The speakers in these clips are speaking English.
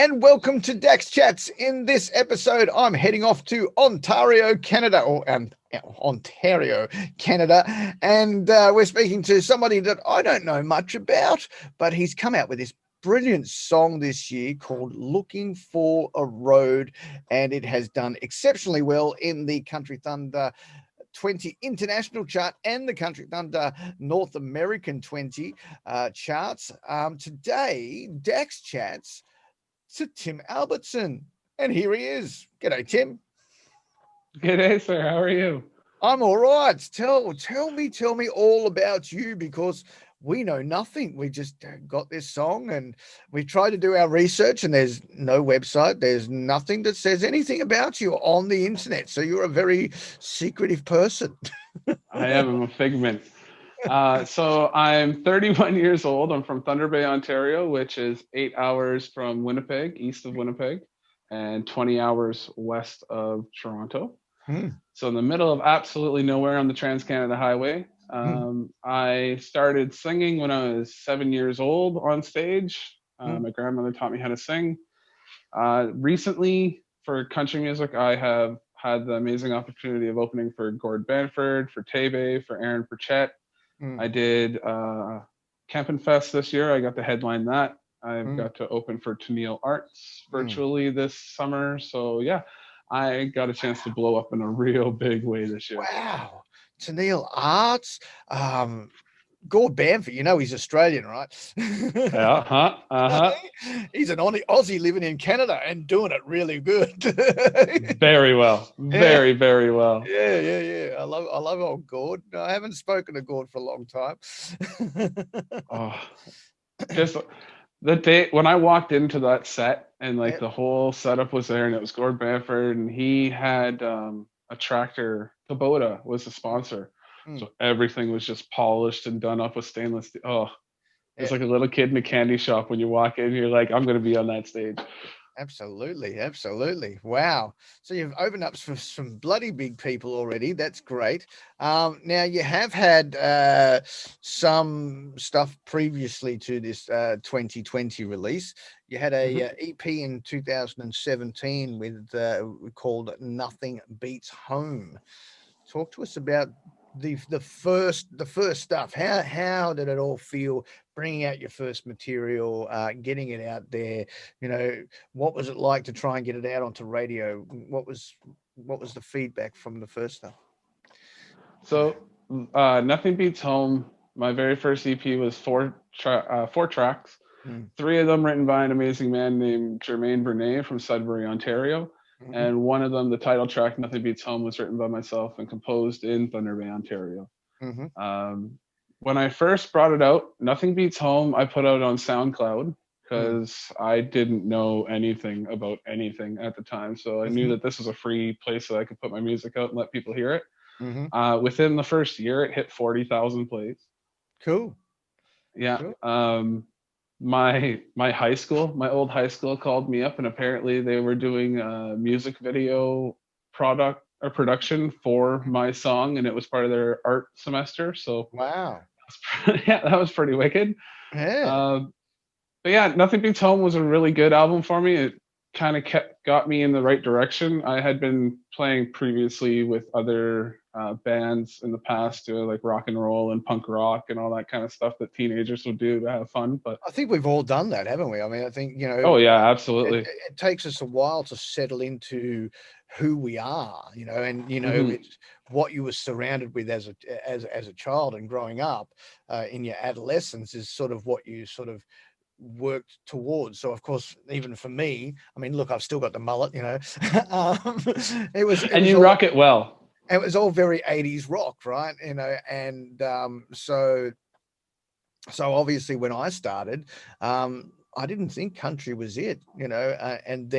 and welcome to Dax Chats. In this episode, I'm heading off to Ontario, Canada, Ontario, Canada, and we're speaking to somebody that I don't know much about, but he's come out with this brilliant song this year called Looking for a Road, and it has done exceptionally well in the Country Thunder 20 international chart and the Country Thunder North American 20 charts. Today, Dax Chats to Tim Albertson, and here he is. G'day, Tim. G'day, sir. How are you? I'm all right. Tell me all about you, because we know nothing. We just got this song and we tried to do our research, and there's no website. There's nothing that says anything about you on the internet. So you're a very secretive person. I am. I'm a figment. So I'm 31 years old. I'm from Thunder Bay, Ontario, which is 8 hours from Winnipeg, east of Winnipeg, and 20 hours west of Toronto. So in the middle of absolutely nowhere on the Trans-Canada Highway. I started singing when I was 7 years old on stage. My grandmother taught me how to sing. Recently, for country music, I have had the amazing opportunity of opening for Gord Banford, for Tebe, for Aaron Pritchett. I did Campin' Fest this year. I got to headline that. I've got to open for Tennille Arts virtually this summer. So yeah, I got a chance to blow up in a real big way this year. Wow. Tennille Arts. Gord Banford, he's Australian, right? He's an Aussie living in Canada and doing it really good. Very well. Very, very well. Yeah. I love old Gord. I haven't spoken to Gord for a long time. Just the day when I walked into that set and the whole setup was there, and it was Gord Banford, and he had a tractor. Kubota was the sponsor. So everything was just polished and done up with stainless steel. It's like a little kid in a candy shop when you walk in. You're like, I'm going to be on that stage. Absolutely. Wow. So you've opened up for some bloody big people already. That's great. Now you have had some stuff previously to this 2020 release. You had a EP in 2017 with called Nothing Beats Home. Talk to us about the first stuff. How did it all feel, bringing out your first material, getting it out there? What was it like to try and get it out onto radio? What was the feedback from the first stuff? So Nothing Beats Home, my very first EP, was four tracks. 3 of them written by an amazing man named Jermaine Bernet from Sudbury, Ontario. And one of them, the title track, Nothing Beats Home, was written by myself and composed in Thunder Bay, Ontario. When I first brought it out, Nothing Beats Home, I put out on SoundCloud because I didn't know anything about anything at the time. So I knew that this was a free place that I could put my music out and let people hear it. Within the first year, it hit 40,000 plays. Cool. Yeah. Cool. My old high school called me up, and apparently they were doing a music video production for my song, and it was part of their art semester. So wow, that was pretty wicked. Yeah. But yeah, Nothing Beats Home was a really good album for me. It kind of got me in the right direction. I had been playing previously with other bands in the past, doing like rock and roll and punk rock and all that kind of stuff that teenagers would do to have fun. But I think we've all done that, haven't we? I mean, I think Oh yeah, absolutely. It takes us a while to settle into who we are, and it's what you were surrounded with as a child and growing up in your adolescence is sort of what you sort of worked towards. So of course, even for me, I mean, look, I've still got the mullet, it was rock it well. It was all very 80s rock, right? And so obviously when I started, I didn't think country was it, and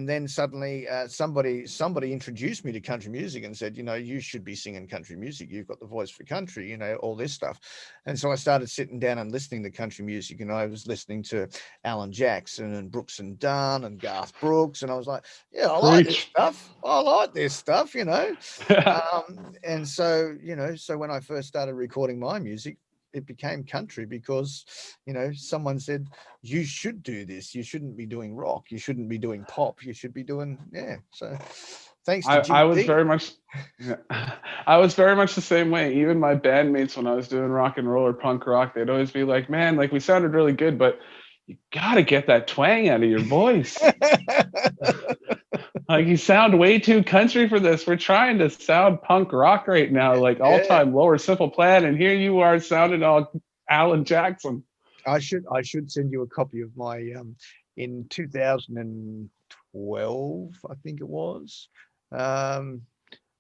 then suddenly somebody introduced me to country music and said, you should be singing country music. You've got the voice for country, all this stuff. And so I started sitting down and listening to country music, and I was listening to Alan Jackson and Brooks and Dunn and Garth Brooks. And I was like, yeah, I like this stuff. And so, so when I first started recording my music, it became country because, someone said you should do this. You shouldn't be doing rock. You shouldn't be doing pop. You should be doing So, thanks to I Jimmy was D. very much, yeah, I was very much the same way. Even my bandmates, when I was doing rock and roll or punk rock, they'd always be like, "Man, like we sounded really good, but you gotta get that twang out of your voice. Like you sound way too country for this. We're trying to sound punk rock right now, like all Yeah. time lower Simple Plan, and here you are sounding all Alan Jackson." I should send you a copy of my in 2012, I think it was. Um,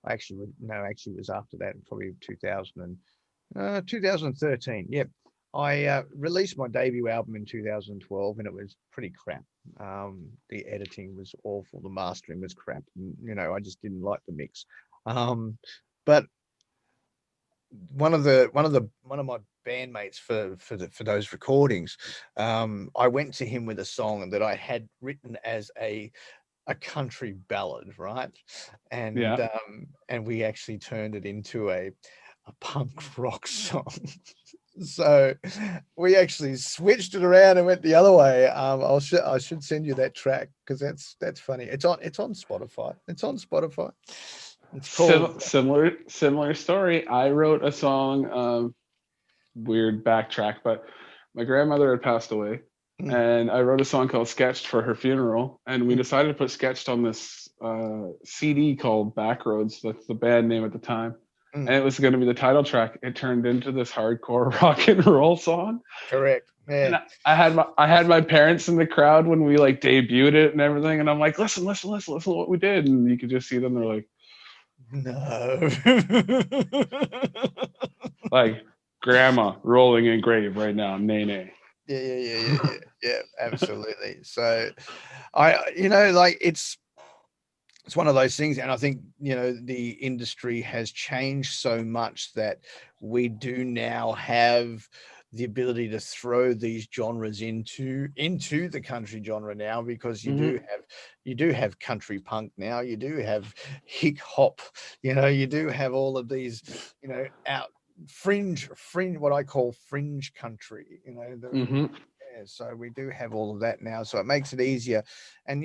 actually, no, actually, it was after that, probably 2013. Yep. I released my debut album in 2012, and it was pretty crap. The editing was awful. The mastering was crap. I just didn't like the mix. But one of my bandmates for those recordings, I went to him with a song that I had written as a country ballad, right? And Yeah. and we actually turned it into a punk rock song. So we actually switched it around and went the other way. I should send you that track because that's funny. It's on Spotify. It's on Spotify. It's called Similar story. I wrote a song, weird backtrack, but my grandmother had passed away, and I wrote a song called Sketched for her funeral, and we decided to put Sketched on this CD called Backroads. That's the band name at the time. And it was going to be the title track. It turned into this hardcore rock and roll song. Correct. Yeah. And I had my parents in the crowd when we like debuted it and everything, and I'm like, listen to what we did, and you could just see them. They're like, no. like grandma rolling in grave right now, nay. Yeah, absolutely. So like it's one of those things, and I think the industry has changed so much that we do now have the ability to throw these genres into the country genre now, because you do have country punk now, you do have hip hop, you do have all of these out fringe what I call fringe country, so we do have all of that now, so it makes it easier. And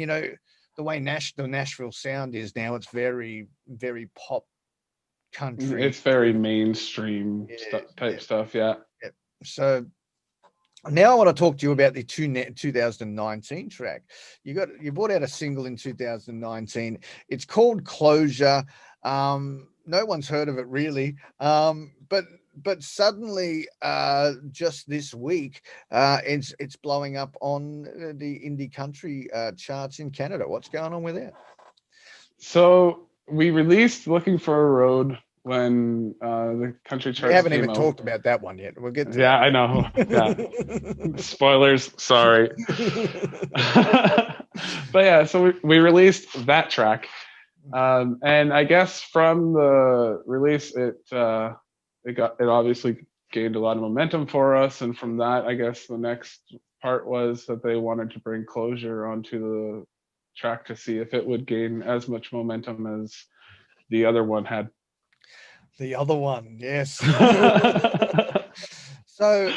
the way the Nashville sound is now, it's very, very pop country. It's very mainstream type stuff. Yeah. So now I want to talk to you about the 2019 track. You brought out a single in 2019. It's called Closure. No one's heard of it really. But suddenly, just this week, it's blowing up on the indie country charts in Canada. What's going on with that? So we released "Looking for a Road" when the country charts. We haven't even talked about that one yet. We'll get to that. I know. Yeah. Spoilers. Sorry. But yeah, so we released that track, and I guess from the release, it obviously gained a lot of momentum for us, and from that, I guess the next part was that they wanted to bring closure onto the track to see if it would gain as much momentum as the other one had. The other one, yes. So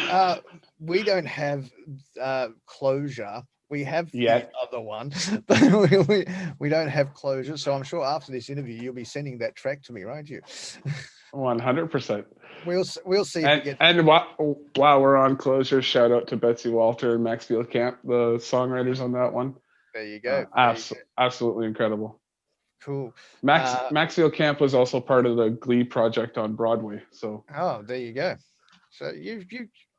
we don't have closure. We have the other one, but we don't have closure. So I'm sure after this interview, you'll be sending that track to me, won't you? 100%. We'll see. And while we're on closure, shout out to Betsy Walter and Maxfield Camp, the songwriters on that one. There you go. Absolutely incredible. Cool. Maxfield Camp was also part of the Glee project on Broadway. So there you go. So you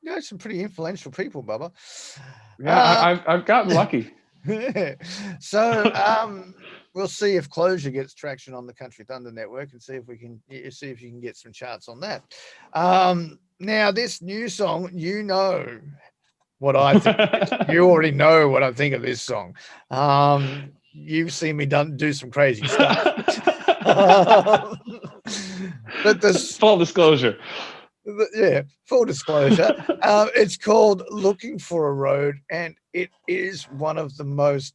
know some pretty influential people, Bubba. Yeah, I've gotten lucky. So we'll see if Closure gets traction on the Country Thunder Network, and see if you can get some charts on that. Now this new song, what I think. You already know what I think of this song. You've seen me do some crazy stuff. But this full disclosure. Full disclosure. It's called Looking for a Road, and it is one of the most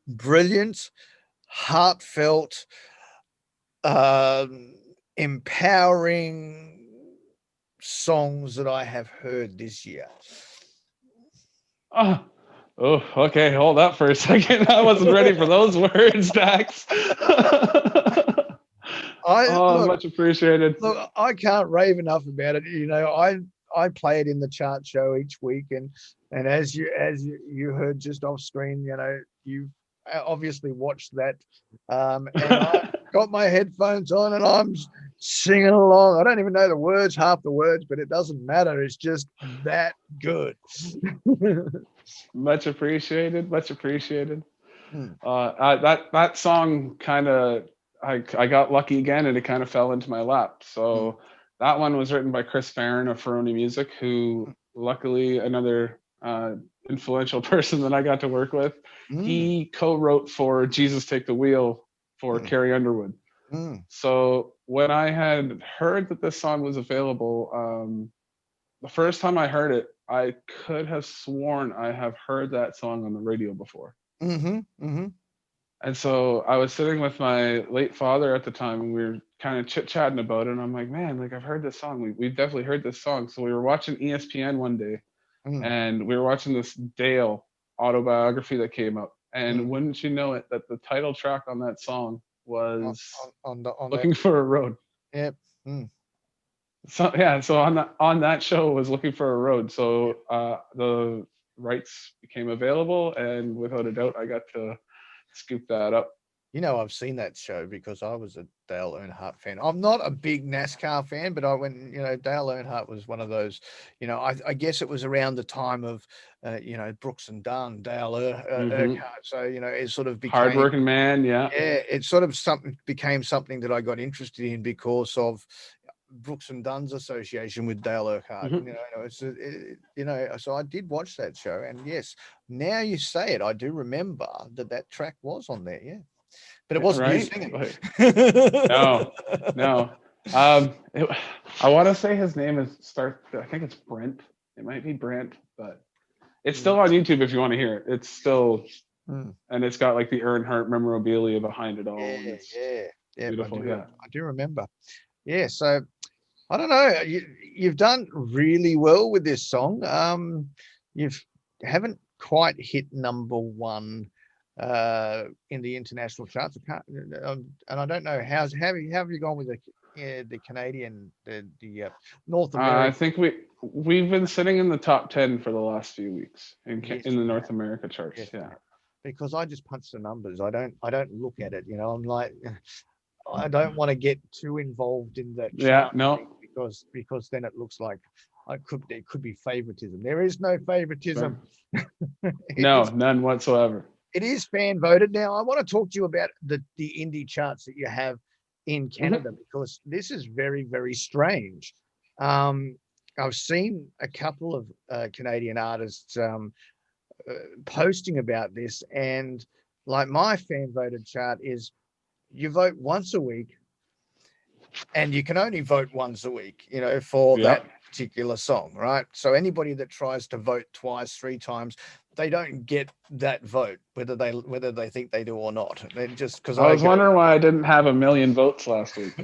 brilliant, heartfelt, empowering songs that I have heard this year. Oh, okay. Hold up for a second. I wasn't ready for those words, Dax. Look, much appreciated. look, I can't rave enough about it. I play it in the chart show each week, and as you heard just off screen, you've obviously watched that, and I got my headphones on and I'm singing along. I don't even know the words, half the words, but it doesn't matter. It's just that good. Much appreciated. Much appreciated. Hmm. That song kind of I got lucky again, and it kind of fell into my lap. So that one was written by Chris Farron of Ferroni Music, who luckily another influential person that I got to work with. He co-wrote for Jesus Take the Wheel for Carrie Underwood. So when I had heard that this song was available, the first time I heard it, I could have sworn I have heard that song on the radio before. And so I was sitting with my late father at the time, and we were kind of chit-chatting about it. And I'm like, man, like I've heard this song. We've definitely heard this song. So we were watching ESPN one day, and we were watching this Dale autobiography that came up. And wouldn't you know it, that the title track on that song was on Looking for a Road. Yep. So yeah, so on that show was Looking for a Road. So the rights became available, and without a doubt, I got to scoop that up. I've seen that show because I was a Dale Earnhardt fan. I'm not a big NASCAR fan, but I went, Dale Earnhardt was one of those, I guess it was around the time of, Brooks and Dunn, Dale Earnhardt. So, it sort of became hardworking man. Yeah. Yeah. It sort of became something that I got interested in because of Brooks and Dunn's association with Dale Earnhardt. So I did watch that show, and yes, now you say it, I do remember that track was on there. Yeah. But it wasn't you singing. No. I want to say his name I think it's Brent. It might be Brent, but it's still on YouTube if you want to hear it. It's still, and it's got like the Earnhardt memorabilia behind it all. Yeah. Beautiful. I do remember. Yeah. So I don't know. You've done really well with this song. You haven't quite hit number one in the international charts. And I don't know how have you gone with the Canadian, the North American? I think we've been sitting in the top 10 for the last few weeks in the North America charts. Yes, yeah. Because I just punch the numbers. I don't look at it. I'm like, I don't want to get too involved in that. Because then it looks like there could be favoritism. There is no favoritism. No, none whatsoever. It is fan voted. Now, I want to talk to you about the indie charts that you have in Canada, because this is very, very strange. I've seen a couple of Canadian artists posting about this, and like my fan voted chart is you vote once a week, and you can only vote once a week, for that particular song, right? So anybody that tries to vote twice, three times, they don't get that vote, whether they think they do or not. They just because I was wondering why I didn't have 1 million votes last week.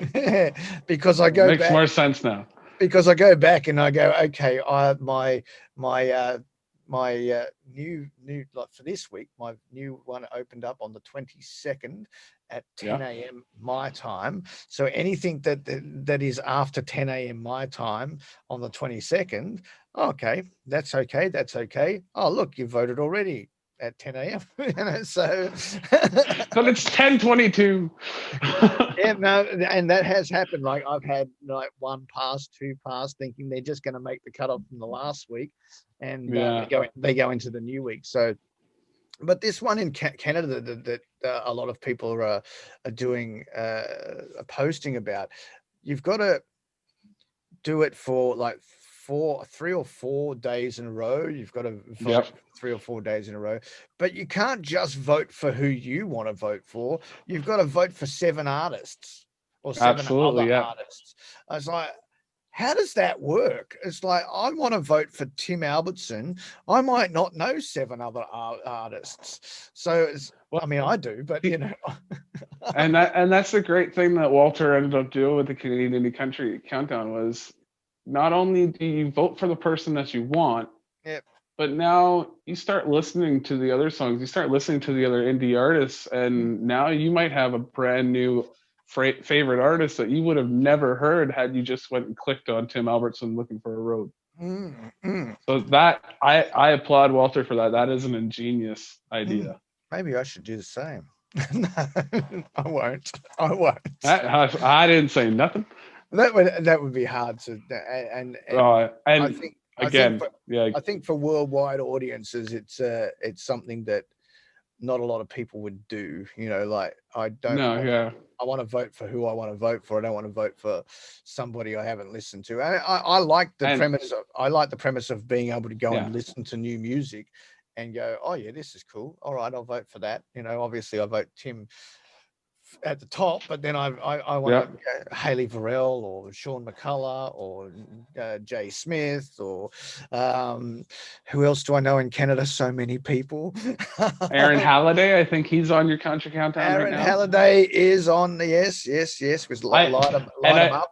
Because I go makes back, more sense now. Because I go back and I go, okay, my new like for this week, my new one opened up on the 22nd at 10 a.m. my time. So anything that is after 10 a.m. my time on the 22nd, okay, that's okay. That's okay. Oh, look, you voted already at 10 a.m. So but it's 10:22. Yeah, no, and that has happened. Like I've had like one pass, two pass, thinking they're just going to make the cutoff from the last week, and they go into the new week. So, but this one in Canada that a lot of people are doing posting about, you've got to do it for like 3 or 4 days in a row. You've got to vote 3 or 4 days in a row, but you can't just vote for who you want to vote for. You've got to vote for 7 artists or 7 other artists. I was like, how does that work? It's like, I want to vote for Tim Albertson. I might not know 7 other artists. So I mean, I do, but and that's the great thing that Walter ended up doing with the Canadian Indie Country Countdown was not only do you vote for the person that you want, Yep. but now you start listening to the other songs. You start listening to the other indie artists, and now you might have a brand new favorite artist that you would have never heard had you just went and clicked on Tim Albertson looking for a road. So that I applaud Walter for that. That is an ingenious idea. Maybe I should do the same. No, I won't. I won't. I didn't say nothing. That would be hard to and I think again, I think for worldwide audiences, it's something that not a lot of people would do. You know, like I want to vote for who I want to vote for. I don't want to vote for somebody I haven't listened to. I like the premise of being able to go and listen to new music and go, oh yeah, this is cool. All right, I'll vote for that. You know, obviously I vote Tim at the top, but then I want Hayley Varell or Sean McCullough or Jay Smith or who else do I know in Canada? So many people. Aaron Halliday, I think he's on your country countdown right now. Aaron Halliday is on the yes. With light him up.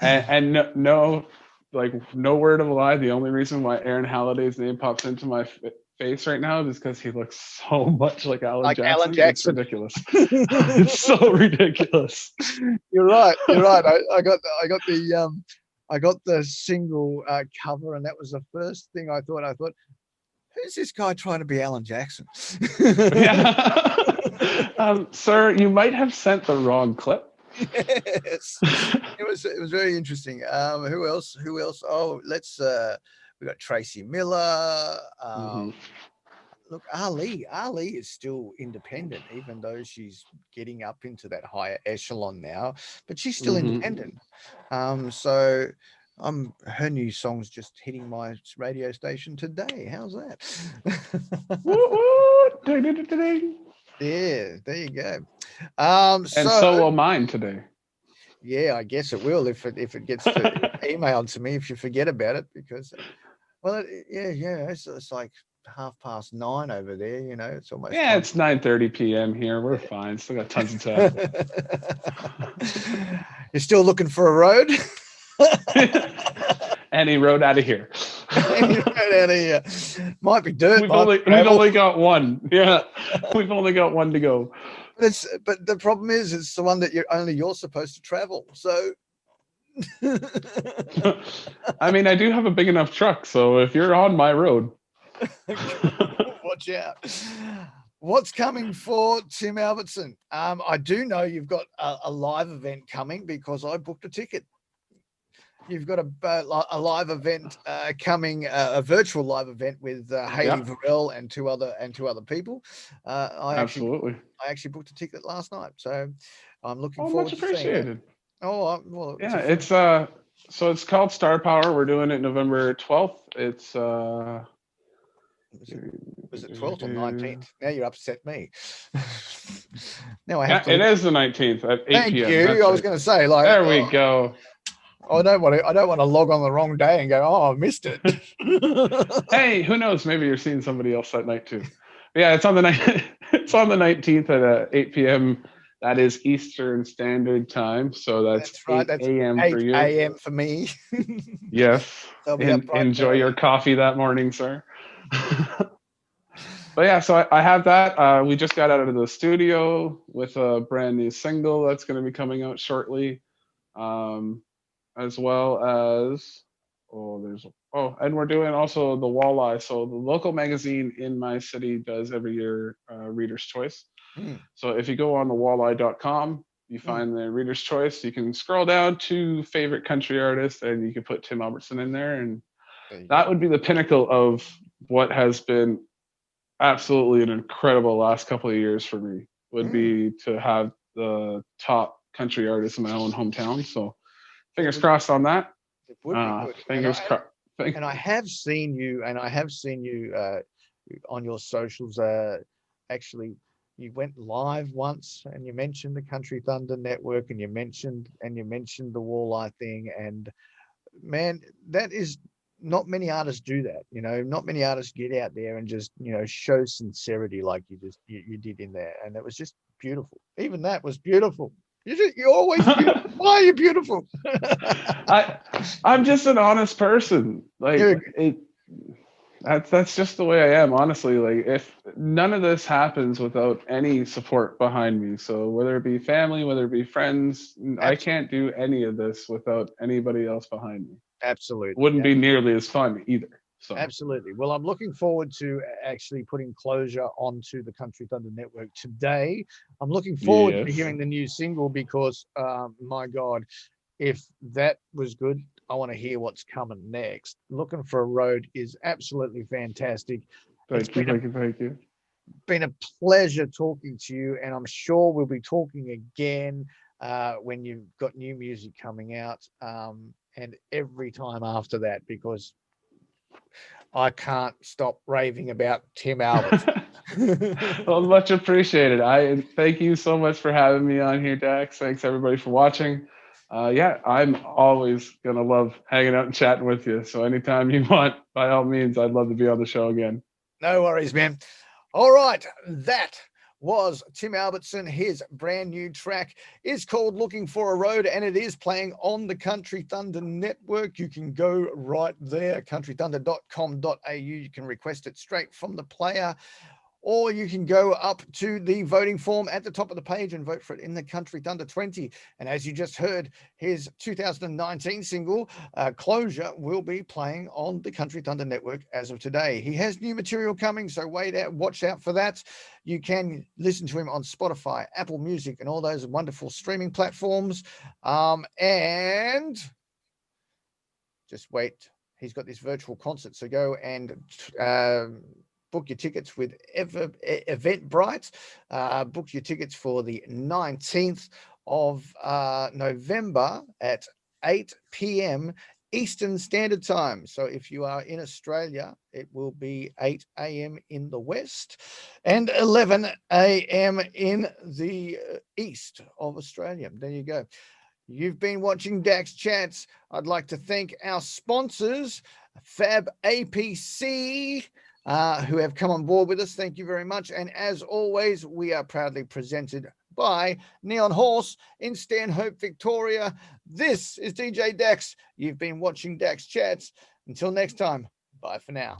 And no, like no word of a lie. The only reason why Aaron Halliday's name pops into my face right now is because he looks so much like Alan Jackson. It's ridiculous. It's so ridiculous. You're right. I got the single cover, and that was the first thing I thought. Who's this guy trying to be Alan Jackson? Sir, you might have sent the wrong clip. Yes, it was very interesting. Who else? Oh, we got Tracy Miller. Look, Ali is still independent, even though she's getting up into that higher echelon now, but she's still independent. So her new song's just hitting my radio station today. How's that? Yeah, there you go. And so will mine today. Yeah, I guess it will if it gets emailed to me if you forget about it, because it's like 9:30 over there. You know, it's almost it's 9:30 p.m. here. We're fine. Still got tons of time. You're still looking for a road? Any road out of here. Might be dirt. We've only got one. Yeah, we've only got one to go. But the problem is, it's the one that you're supposed to travel. So, I mean, I do have a big enough truck, so if you're on my road, watch out. What's coming for Tim Albertson? I do know you've got a live event coming because I booked a ticket. You've got a live event coming, a virtual live event with Hayley Varell and two other people. I actually booked a ticket last night, so I'm looking forward much to appreciated. It's so it's called Star Power. We're doing it November 12th. It's was it 12th or 19th? Now you upset me. Now I have to. It is the 19th at 8 p.m. Thank you. I was going to say, like, there we go. I don't want to log on the wrong day and go, oh, I missed it. Hey, who knows? Maybe you're seeing somebody else that night too. But yeah, it's on the 19th at 8 p.m. That is Eastern Standard Time, so that's right. 8 a.m. for you. 8 a.m. for me. Yes. Enjoy your coffee that morning, sir. But yeah, so I have that. We just got out of the studio with a brand new single that's going to be coming out shortly, as well as and we're doing also the Walleye. So the local magazine in my city does every year Reader's Choice. So if you go on the walleye.com, you find the Reader's Choice. You can scroll down to favorite country artist, and you can put Tim Albertson in there, and that would be the pinnacle of what has been absolutely an incredible last couple of years for me. Would be to have the top country artist in my own hometown. So fingers crossed on that. It would be good. Fingers crossed. And I have seen you on your socials. Actually, you went live once, and you mentioned the Country Thunder Network, and you mentioned the Walleye thing. And man, that is not many artists do that. You know, not many artists get out there and just show sincerity like you did in there, and it was just beautiful. Even that was beautiful. You're always beautiful. Why are you beautiful? I'm just an honest person. Like You're that's just the way I am, honestly. Like if none of this happens without any support behind me, so whether it be family, whether it be friends, I absolutely, can't do any of this without anybody else behind me. absolutely. Wouldn't be nearly as fun either. So Absolutely. Well, I'm looking forward to actually putting closure onto the Country Thunder Network today. I'm looking forward to yes. hearing the new single because, my God, if that was good, I want to hear what's coming next. Looking for a Road is absolutely fantastic. It's Thank you, thank you, thank you. been a pleasure talking to you, and I'm sure we'll be talking again when you've got new music coming out, and every time after that, because I can't stop raving about Tim Albertson. Well, much appreciated. I thank you so much for having me on here, Dax. Thanks everybody for watching. Yeah, I'm always gonna love hanging out and chatting with you. So anytime you want, by all means, I'd love to be on the show again. No worries, man. All right, that was Tim Albertson. His brand new track is called Looking for a Road, and it is playing on the Country Thunder Network. You can go right there, countrythunder.com.au. You can request it straight from the player, or you can go up to the voting form at the top of the page and vote for it in the Country Thunder 20. And as you just heard, his 2019 single, Closure, will be playing on the Country Thunder Network as of today. He has new material coming, so watch out for that. You can listen to him on Spotify, Apple Music, and all those wonderful streaming platforms. And just wait. He's got this virtual concert, so go and book your tickets with Eventbrite. Book your tickets for the 19th of November at 8 p.m. Eastern Standard Time. So if you are in Australia, it will be 8 a.m. in the West and 11 a.m. in the East of Australia. There you go. You've been watching Dax Chats. I'd like to thank our sponsors, Fab APC, who have come on board with us. Thank you very much. And as always, we are proudly presented by Neon Horse in Stanhope, Victoria. This is DJ Dax. You've been watching Dax Chats. Until next time, bye for now.